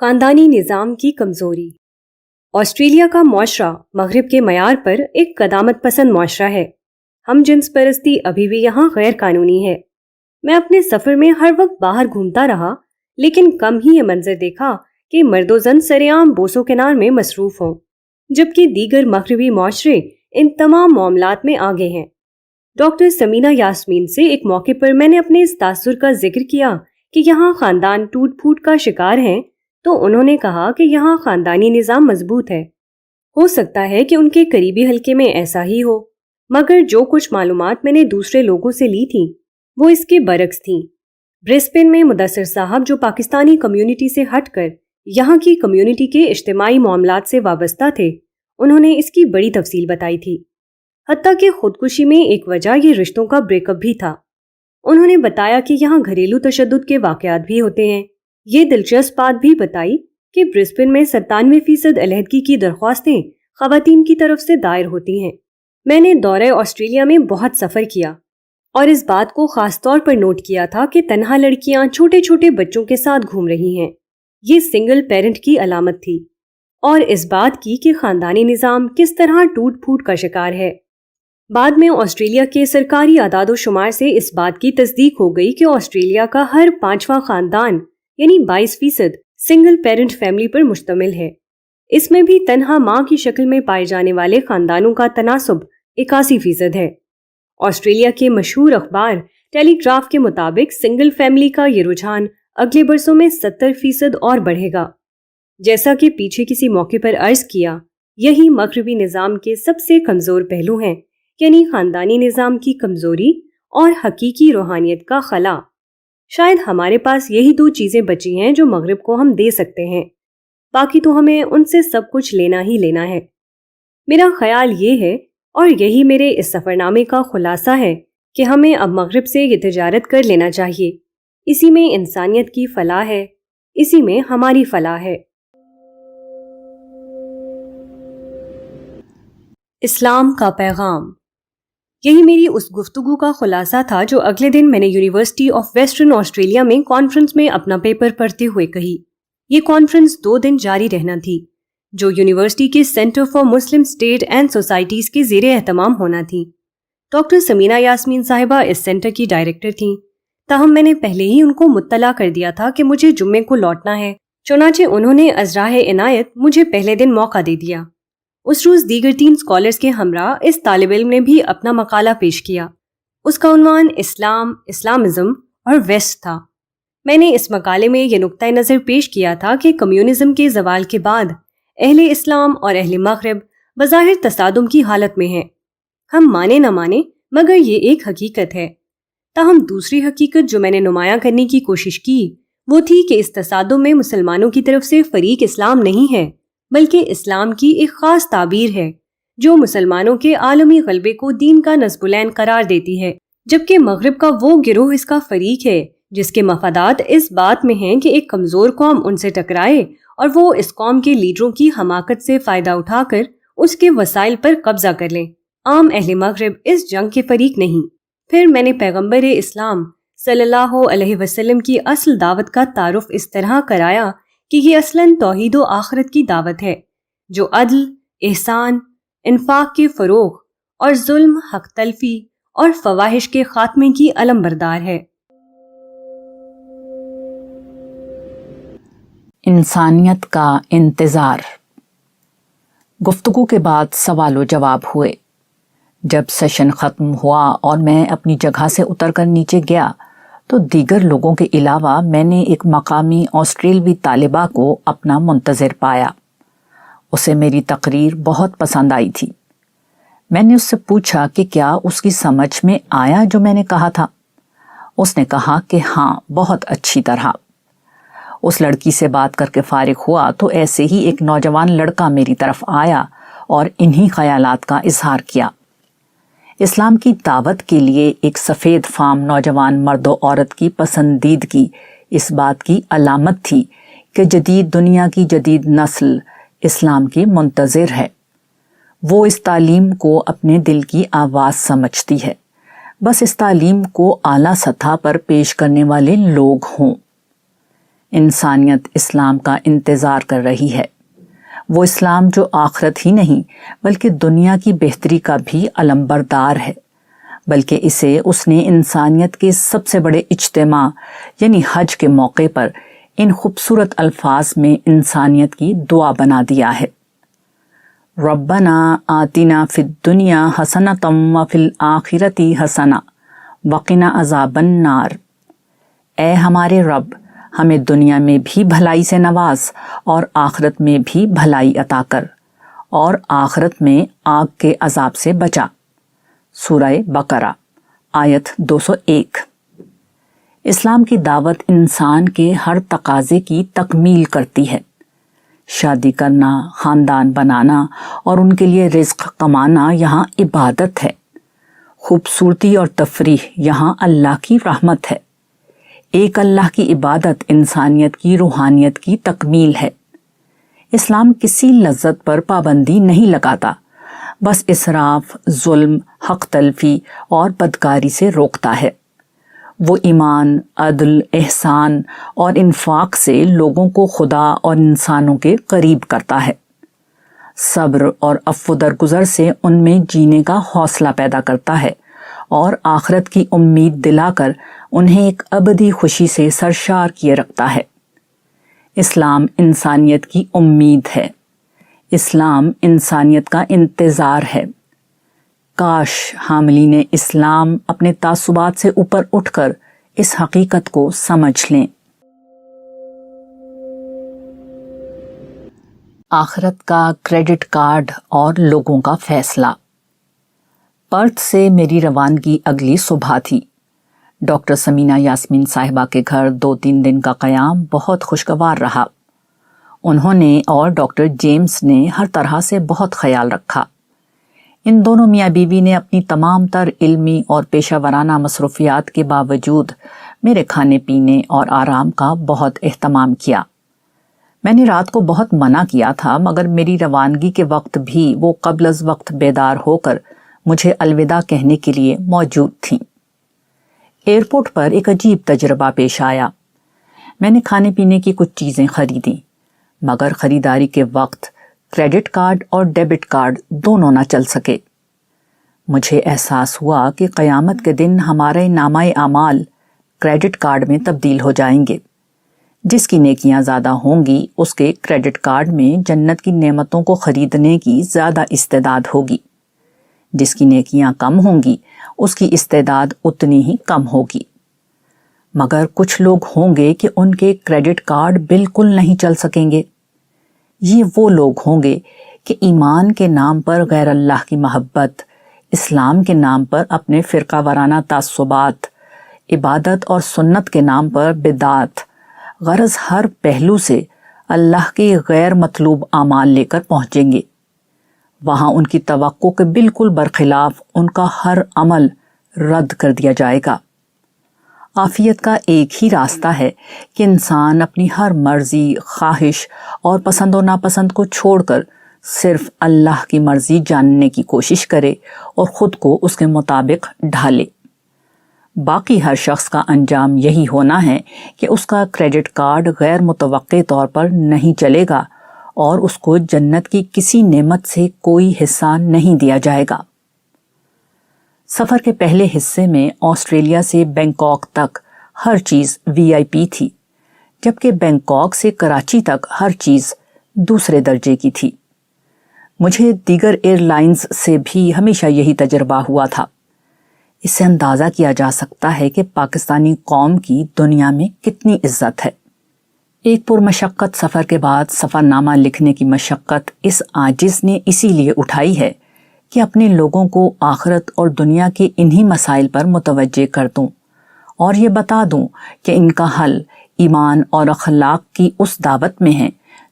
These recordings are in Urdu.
خاندانی نظام کی کمزوری۔ آسٹریلیا کا معاشرہ مغرب کے معیار پر ایک قدامت پسند معاشرہ ہے۔ ہم جنس پرستی ابھی بھی یہاں غیر قانونی ہے۔ میں اپنے سفر میں ہر وقت باہر گھومتا رہا، لیکن کم ہی یہ منظر دیکھا کہ مرد و زن سر عام بوسو کنار میں مصروف ہوں، جبکہ دیگر مغربی معاشرے ان تمام معاملات میں آگے ہیں۔ ڈاکٹر سمینا یاسمین سے ایک موقع پر میں نے اپنے اس تاثر کا ذکر کیا کہ یہاں خاندان ٹوٹ پھوٹ کا شکار ہیں، تو انہوں نے کہا کہ یہاں خاندانی نظام مضبوط ہے۔ ہو سکتا ہے کہ ان کے قریبی حلقے میں ایسا ہی ہو، مگر جو کچھ معلومات میں نے دوسرے لوگوں سے لی تھیں وہ اس کے برعکس تھیں۔ برسبن میں مدثر صاحب، جو پاکستانی کمیونٹی سے ہٹ کر یہاں کی کمیونٹی کے اجتماعی معاملات سے وابستہ تھے، انہوں نے اس کی بڑی تفصیل بتائی تھی۔ حتیٰ کہ خودکشی میں ایک وجہ یہ رشتوں کا بریک اپ بھی تھا۔ انہوں نے بتایا کہ یہاں گھریلو تشدد کے واقعات بھی ہوتے ہیں۔ یہ دلچسپ بات بھی بتائی کہ برسبن میں 97% علیحدگی کی درخواستیں خواتین کی طرف سے دائر ہوتی ہیں۔ میں نے دورہ آسٹریلیا میں بہت سفر کیا اور اس بات کو خاص طور پر نوٹ کیا تھا کہ تنہا لڑکیاں چھوٹے چھوٹے بچوں کے ساتھ گھوم رہی ہیں۔ یہ سنگل پیرنٹ کی علامت تھی، اور اس بات کی کہ خاندانی نظام کس طرح ٹوٹ پھوٹ کا شکار ہے۔ بعد میں آسٹریلیا کے سرکاری اعداد و شمار سے اس بات کی تصدیق ہو گئی کہ آسٹریلیا کا ہر 5واں خاندان یعنی 22% سنگل پیرنٹ فیملی پر مشتمل ہے۔ اس میں بھی تنہا ماں کی شکل میں پائے جانے والے خاندانوں کا تناسب 81% ہے۔ آسٹریلیا کے مشہور اخبار ٹیلی گراف کے مطابق سنگل فیملی کا یہ رجحان اگلے برسوں میں 70% اور بڑھے گا۔ جیسا کہ پیچھے کسی موقع پر عرض کیا، یہی مغربی نظام کے سب سے کمزور پہلو ہیں، یعنی خاندانی نظام کی کمزوری اور حقیقی روحانیت کا خلا۔ شاید ہمارے پاس یہی 2 چیزیں بچی ہیں جو مغرب کو ہم دے سکتے ہیں، باقی تو ہمیں ان سے سب کچھ لینا ہی لینا ہے۔ میرا خیال یہ ہے، اور یہی میرے اس سفر نامے کا خلاصہ ہے، کہ ہمیں اب مغرب سے یہ تجارت کر لینا چاہیے۔ اسی میں انسانیت کی فلاح ہے، اسی میں ہماری فلاح ہے۔ اسلام کا پیغام۔ یہی میری اس گفتگو کا خلاصہ تھا جو اگلے دن میں نے یونیورسٹی آف ویسٹرن آسٹریلیا میں کانفرنس میں اپنا پیپر پڑھتے ہوئے کہی۔ یہ کانفرنس 2 دن جاری رہنا تھی، جو یونیورسٹی کے centre for Muslim state and societies کے زیر اہتمام ہونا تھی۔ ڈاکٹر سمینا یاسمین صاحبہ اس سینٹر کی ڈائریکٹر تھیں، تاہم میں نے پہلے ہی ان کو مطلع کر دیا تھا کہ مجھے جمعے کو لوٹنا ہے، چنانچہ انہوں نے ازراہ عنایت مجھے پہلے دن موقع دے دیا۔ اس روز دیگر 3 اسکالرز کے ہمراہ اس طالب علم نے بھی اپنا مقالہ پیش کیا۔ اس کا عنوان اسلام، اسلامزم اور ویسٹ تھا۔ میں نے اس مقالے میں یہ نقطہ نظر پیش کیا تھا کہ کمیونزم کے زوال کے بعد اہل اسلام اور اہل مغرب بظاہر تصادم کی حالت میں ہیں۔ ہم مانے نہ مانے، مگر یہ ایک حقیقت ہے۔ تاہم دوسری حقیقت جو میں نے نمایاں کرنے کی کوشش کی وہ تھی کہ اس تصادم میں مسلمانوں کی طرف سے فریق اسلام نہیں ہے، بلکہ اسلام کی ایک خاص تعبیر ہے جو مسلمانوں کے عالمی غلبے کو دین کا نصب العین قرار دیتی ہے، جبکہ مغرب کا وہ گروہ اس کا فریق ہے جس کے مفادات اس بات میں ہیں کہ ایک کمزور قوم ان سے ٹکرائے اور وہ اس قوم کے لیڈروں کی حماقت سے فائدہ اٹھا کر اس کے وسائل پر قبضہ کر لیں۔ عام اہل مغرب اس جنگ کے فریق نہیں۔ پھر میں نے پیغمبر اسلام صلی اللہ علیہ وسلم کی اصل دعوت کا تعارف اس طرح کرایا کہ یہ اصلاً توحید و آخرت کی دعوت ہے، جو عدل، احسان، انفاق کے فروغ اور ظلم، حق تلفی اور فواحش کے خاتمے کی علم بردار ہے۔ انسانیت کا انتظار۔ گفتگو کے بعد سوال و جواب ہوئے۔ جب سیشن ختم ہوا اور میں اپنی جگہ سے اتر کر نیچے گیا تو دیگر لوگوں کے علاوہ میں نے ایک مقامی آسٹریلوی طالبہ کو اپنا منتظر پایا۔ اسے میری تقریر بہت پسند آئی تھی۔ میں نے اس سے پوچھا کہ کیا اس کی سمجھ میں آیا جو میں نے کہا تھا۔ اس نے کہا کہ ہاں، بہت اچھی طرح۔ اس لڑکی سے بات کر کے فارغ ہوا تو ایسے ہی ایک نوجوان لڑکا میری طرف آیا اور انہی خیالات کا اظہار کیا۔ اسلام کی دعوت کے لیے ایک سفید فام نوجوان مرد و عورت کی پسندیدگی اس بات کی علامت تھی کہ جدید دنیا کی جدید نسل اسلام کی منتظر ہے۔ وہ اس تعلیم کو اپنے دل کی آواز سمجھتی ہے، بس اس تعلیم کو اعلیٰ سطح پر پیش کرنے والے لوگ ہوں۔ انسانیت اسلام کا انتظار کر رہی ہے، وہ اسلام جو آخرت ہی نہیں بلکہ دنیا کی بہتری کا بھی علمبردار ہے، بلکہ اسے اس نے انسانیت کے سب سے بڑے اجتماع یعنی حج کے موقع پر ان خوبصورت الفاظ میں انسانیت کی دعا بنا دیا ہے۔ ربنا آتنا فی الدنیا حسنۃ وفی الآخرۃ حسنہ وقنا عذاب النار۔ اے ہمارے رب، ہمیں دنیا میں بھی بھلائی سے نواز اور آخرت میں بھی بھلائی عطا کر، اور آخرت میں آگ کے عذاب سے بچا۔ سورہ بقرہ آیت 201۔ اسلام کی دعوت انسان کے ہر تقاضے کی تکمیل کرتی ہے۔ شادی کرنا، خاندان بنانا اور ان کے لیے رزق کمانا یہاں عبادت ہے۔ خوبصورتی اور تفریح یہاں اللہ کی رحمت ہے۔ ایک اللہ کی عبادت انسانیت کی روحانیت کی تکمیل ہے۔ اسلام کسی لذت پر پابندی نہیں لگاتا، بس اسراف، ظلم، حق تلفی اور بدکاری سے روکتا ہے۔ وہ ایمان، عدل، احسان اور انفاق سے لوگوں کو خدا اور انسانوں کے قریب کرتا ہے۔ صبر اور عفو درگزر سے ان میں جینے کا حوصلہ پیدا کرتا ہے اور آخرت کی امید دلا کر انہیں ایک ابدی خوشی سے سرشار کیے رکھتا ہے۔ اسلام انسانیت کی امید ہے۔ اسلام انسانیت کا انتظار ہے۔ کاش حاملین اسلام اپنے تعصبات سے اوپر اٹھ کر اس حقیقت کو سمجھ لیں۔ آخرت کا کریڈٹ کارڈ اور لوگوں کا فیصلہ۔ پرتھ سے میری روانگی اگلی صبح تھی۔ ڈاکٹر سمینہ یاسمین صاحبہ کے گھر 2-3 دن کا قیام بہت خوشگوار رہا۔ انہوں نے اور ڈاکٹر جیمز نے ہر طرح سے بہت خیال رکھا۔ ان دونوں میاں بیوی نے اپنی تمام تر علمی اور پیشہ ورانہ مصروفیات کے باوجود میرے کھانے پینے اور آرام کا بہت اہتمام کیا۔ میں نے رات کو بہت منع کیا تھا، مگر میری روانگی کے وقت بھی وہ قبل از وقت بیدار ہو کر مجھے الوداع کہنے کے لیے موجود تھیں۔ ایئرپورٹ پر ایک عجیب تجربہ پیش آیا۔ میں نے کھانے پینے کی کچھ چیزیں خریدیں، مگر خریداری کے وقت کریڈٹ کارڈ اور ڈیبٹ کارڈ دونوں نہ چل سکے۔ مجھے احساس ہوا کہ قیامت کے دن ہمارے نامہ اعمال کریڈٹ کارڈ میں تبدیل ہو جائیں گے۔ جس کی نیکیاں زیادہ ہوں گی اس کے کریڈٹ کارڈ میں جنت کی نعمتوں کو خریدنے کی زیادہ استعداد ہوگی، جس کی نیکیاں کم ہوں گی اس کی استعداد اتنی ہی کم ہوگی۔ مگر کچھ لوگ ہوں گے کہ ان کے کریڈٹ کارڈ بالکل نہیں چل سکیں گے۔ یہ وہ لوگ ہوں گے کہ ایمان کے نام پر غیر اللہ کی محبت، اسلام کے نام پر اپنے فرقہ وارانہ تعصبات، عبادت اور سنت کے نام پر بدعات، غرض ہر پہلو سے اللہ کے غیر مطلوب اعمال لے کر پہنچیں گے۔ وہاں ان کی توقع کے بالکل برخلاف ان کا ہر عمل رد کر دیا جائے گا۔ عافیت کا ایک ہی راستہ ہے کہ انسان اپنی ہر مرضی، خواہش اور پسند و ناپسند کو چھوڑ کر صرف اللہ کی مرضی جاننے کی کوشش کرے اور خود کو اس کے مطابق ڈھالے۔ باقی ہر شخص کا انجام یہی ہونا ہے کہ اس کا کریڈٹ کارڈ غیر متوقع طور پر نہیں چلے گا اور اس کو جنت کی کسی نعمت سے کوئی حصہ نہیں دیا جائے گا۔ سفر کے پہلے حصے میں آسٹریلیا سے بینکاک تک ہر چیز VIP تھی، جبکہ بینکاک سے کراچی تک ہر چیز دوسرے درجے کی تھی۔ مجھے دیگر ایئر لائنز سے بھی ہمیشہ یہی تجربہ ہوا تھا۔ اس سے اندازہ کیا جا سکتا ہے کہ پاکستانی قوم کی دنیا میں کتنی عزت ہے۔ ایک پرمشقت سفر کے بعد سفر نامہ لکھنے کی مشقت اس عاجز نے اسی لیے اٹھائی ہے کہ اپنے لوگوں کو آخرت اور دنیا کے انہی مسائل پر متوجہ کر دوں اور یہ بتا دوں کہ ان کا حل ایمان اور اخلاق کی اس دعوت میں ہے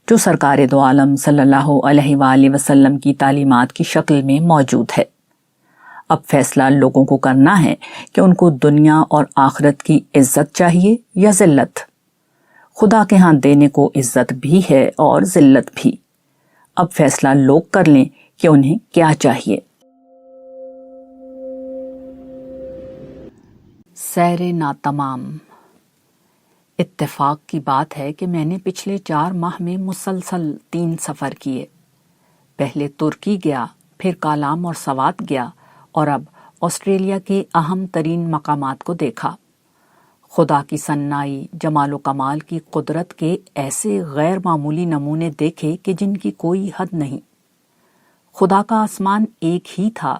جو سرکار دو عالم صلی اللہ علیہ وآلہ وسلم کی تعلیمات کی شکل میں موجود ہے۔ اب فیصلہ لوگوں کو کرنا ہے کہ ان کو دنیا اور آخرت کی عزت چاہیے یا ذلت۔ خدا کے ہاں دینے کو عزت بھی ہے اور ذلت بھی۔ اب فیصلہ لوگ کر لیں کہ انہیں کیا چاہیے۔ سیر ناتمام۔ اتفاق کی بات ہے کہ میں نے پچھلے 4 ماہ میں مسلسل 3 سفر کیے۔ پہلے ترکی گیا، پھر کالام اور سوات گیا، اور اب آسٹریلیا کے اہم ترین مقامات کو دیکھا۔ خدا کی صنائی، جمال و کمال کی قدرت کے ایسے غیر معمولی نمونے دیکھے کہ جن کی کوئی حد نہیں۔ خدا کا آسمان ایک ہی تھا،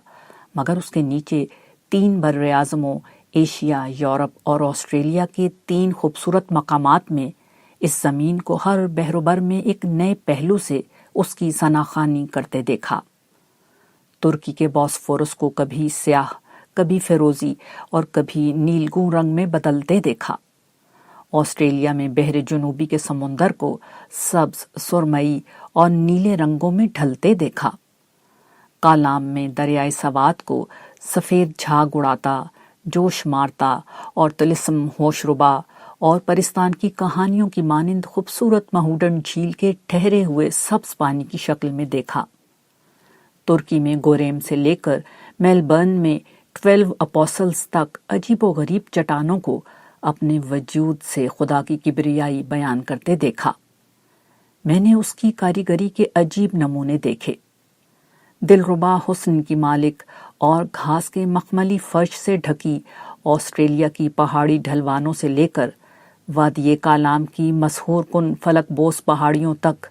مگر اس کے نیچے 3 بر اعظموں ایشیا، یورپ اور آسٹریلیا کے 3 خوبصورت مقامات میں اس زمین کو ہر بحر و بر میں ایک نئے پہلو سے اس کی ثناخوانی کرتے دیکھا۔ ترکی کے بوسفورس کو کبھی سیاہ، کبھی فیروزی اور کبھی نیلگون رنگ میں بدلتے دیکھا۔ آسٹریلیا میں بحر جنوبی کے سمندر کو سبز، سرمئی اور نیلے رنگوں میں ڈھلتے دیکھا۔ کالام میں دریائے سوات کو سفید جھاگ اڑاتا، جوش مارتا اور طلسم ہوش ربا اور پرستان کی کہانیوں کی مانند خوبصورت مہوڈن جھیل کے ٹھہرے ہوئے سبز پانی کی شکل میں دیکھا۔ ترکی میں گوریم سے لے کر میلبرن میں 12 اپوسلز تک عجیب و غریب چٹانوں کو اپنے وجود سے خدا کی کبریائی بیان کرتے دیکھا۔ میں نے اس کی کاریگری کے عجیب نمونے دیکھے۔ دلربا حسن کی مالک اور گھاس کے مخملی فرش سے ڈھکی آسٹریلیا کی پہاڑی ڈھلوانوں سے لے کر وادی کالام کی مسحور کن فلک بوس پہاڑیوں تک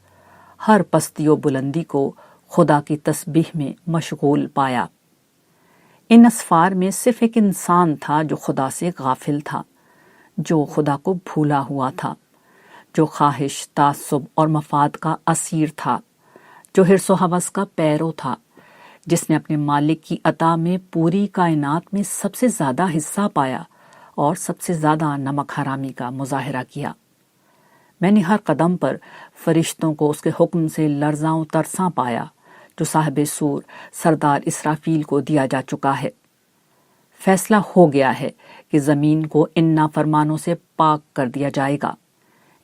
ہر پستی و بلندی کو خدا کی تسبیح میں مشغول پایا۔ ان اسفار میں صرف ایک انسان تھا جو خدا سے غافل تھا، جو خدا کو بھولا ہوا تھا، جو خواہش، تعصب اور مفاد کا اسیر تھا، جو حرص و ہوس کا پیرو تھا، جس نے اپنے مالک کی عطا میں پوری کائنات میں سب سے زیادہ حصہ پایا اور سب سے زیادہ نمک حرامی کا مظاہرہ کیا۔ میں نے ہر قدم پر فرشتوں کو اس کے حکم سے لرزاں و ترساں پایا جو صاحب سور سردار اسرافیل کو دیا جا چکا ہے۔ فیصلہ ہو گیا ہے کہ زمین کو ان نافرمانوں سے پاک کر دیا جائے گا،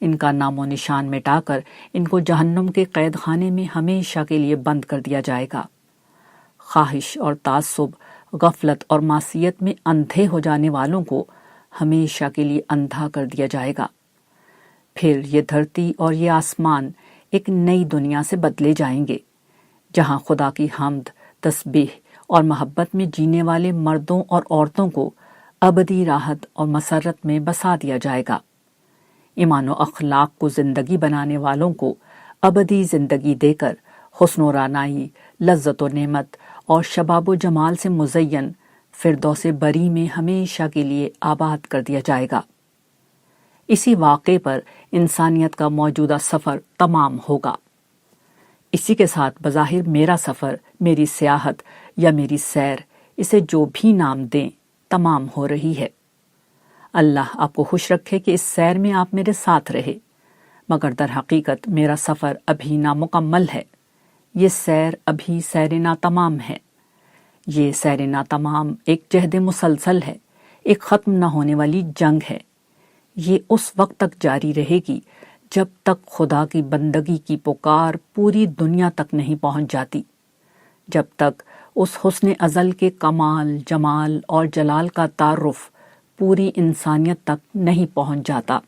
ان کا نام و نشان مٹا کر ان کو جہنم کے قید خانے میں ہمیشہ کے لیے بند کر دیا جائے گا۔ خواہش اور تعصب، غفلت اور معصیت میں اندھے ہو جانے والوں کو ہمیشہ کے لیے اندھا کر دیا جائے گا۔ پھر یہ دھرتی اور یہ آسمان ایک نئی دنیا سے بدلے جائیں گے، جہاں خدا کی حمد، تسبیح اور محبت میں جینے والے مردوں اور عورتوں کو ابدی راحت اور مسرت میں بسا دیا جائے گا۔ ایمان و اخلاق کو زندگی بنانے والوں کو ابدی زندگی دے کر حسن و رعنائی، لذت و نعمت اور شباب و جمال سے مزین فردوس بری میں ہمیشہ کے لیے آباد کر دیا جائے گا۔ اسی واقعے پر انسانیت کا موجودہ سفر تمام ہوگا۔ اسی کے ساتھ بظاہر میرا سفر، میری سیاحت یا میری سیر، اسے جو بھی نام دیں، تمام ہو رہی ہے۔ اللہ آپ کو خوش رکھے کہ اس سیر میں آپ میرے ساتھ رہے، مگر در حقیقت میرا سفر ابھی نامکمل ہے۔ یہ سیر ابھی سیر ناتمام ہے۔ یہ سیر ناتمام ایک جہد مسلسل ہے، ایک ختم نہ ہونے والی جنگ ہے۔ یہ اس وقت تک جاری رہے گی جب تک خدا کی بندگی کی پکار پوری دنیا تک نہیں پہنچ جاتی، جب تک اس حسن ازل کے کمال، جمال اور جلال کا تعارف پوری انسانیت تک نہیں پہنچ جاتا۔